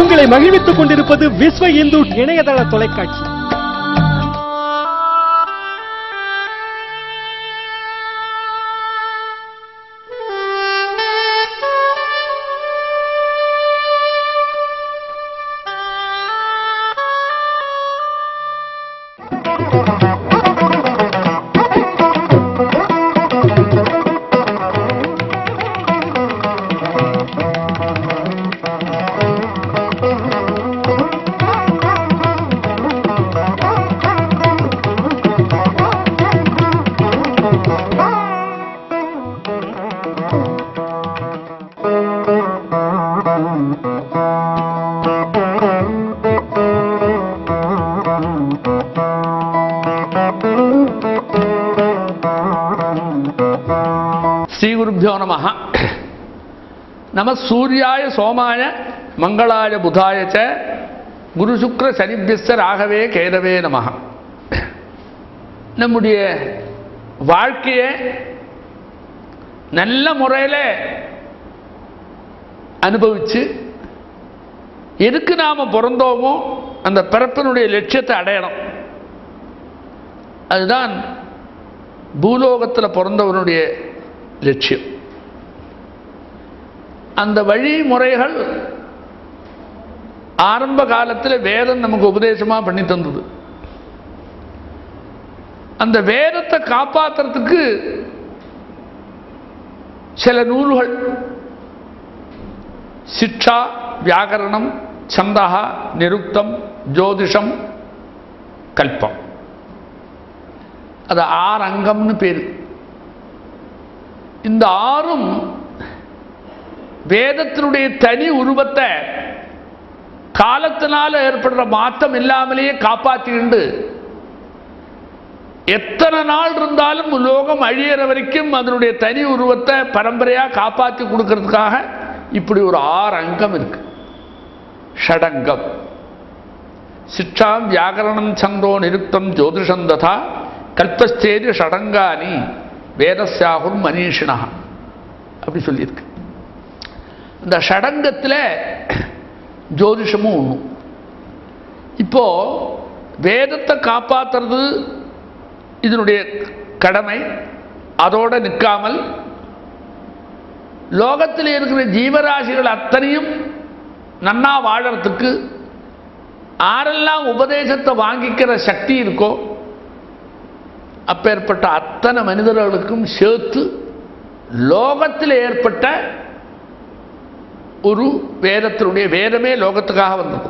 உங்களை மகிழ்வித்துக் கொண்டிருப்பது விஸ்வ இந்து இணையதள தொலைக்காட்சி. श्री गुरुभ्यो नमः. नमः सूर्याय सोमाय मंगलाय बुधाय च गुरु शुक्र शनिभ्यस्य राघवे केरवे नमः. நம்முடைய வாழ்க்கையை நல்ல முறையில் அனுபவிச்சு எதுக்கு நாம பிறந்தோமோ அந்த பிறப்பினுடைய லட்சியத்தை அடையணும். அதுதான் பூலோகத்தில் பிறந்தவனுடைய லட்சியம். அந்த வழிமுறைகள் ஆரம்ப காலத்தில் வேதம் நமக்கு உபதேசமாக பண்ணி தந்தது. அந்த வேதத்தை காப்பாற்றுறதுக்கு சில நூல்கள் சிக்ஷா, வியாகரணம், சந்தா, நிருக்தம், ஜோதிஷம், கல்பம், அது 6 அங்கம்னு பேரு. இந்த 6ம் வேதத்தினுடைய தனி உருவத்தை காலத்தினால ஏற்படுற மாற்றம் இல்லாமலேயே காப்பாற்றிண்டு எத்தனை நாள் இருந்தாலும் லோகம் அழியிற வரைக்கும் அதனுடைய தனி உருவத்தை பரம்பரையாக காப்பாற்றி கொடுக்கறதுக்காக இப்படி ஒரு 6 அங்கம் இருக்கு. ஷடங்கம். சிக்ஷாம், வியாகரணம், சந்தோ, நிருக்தம், ஜோதிஷம் ததா கல்பஸ்தேரி ஷடங்கானி வேதஸ்யாகுர் மனிஷினா அப்படி சொல்லியிருக்கு. இந்த ஷடங்கத்தில் ஜோதிஷமும் ஒன்று. இப்போ வேதத்தை காப்பாற்றுறது இதனுடைய கடமை. அதோடு நிற்காமல் லோகத்தில் இருக்கிற ஜீவராசிகள் அத்தனையும் நன்னா வாழறதுக்கு ஆரெல்லாம் உபதேசத்தை வாங்கிக்கிற சக்தி இருக்கோ அப்பேற்பட்ட அத்தனை மனிதர்களுக்கும் சேர்த்து லோகத்தில் ஏற்பட்ட ஒரு வேதத்தினுடைய வேதமே லோகத்துக்காக வந்தது.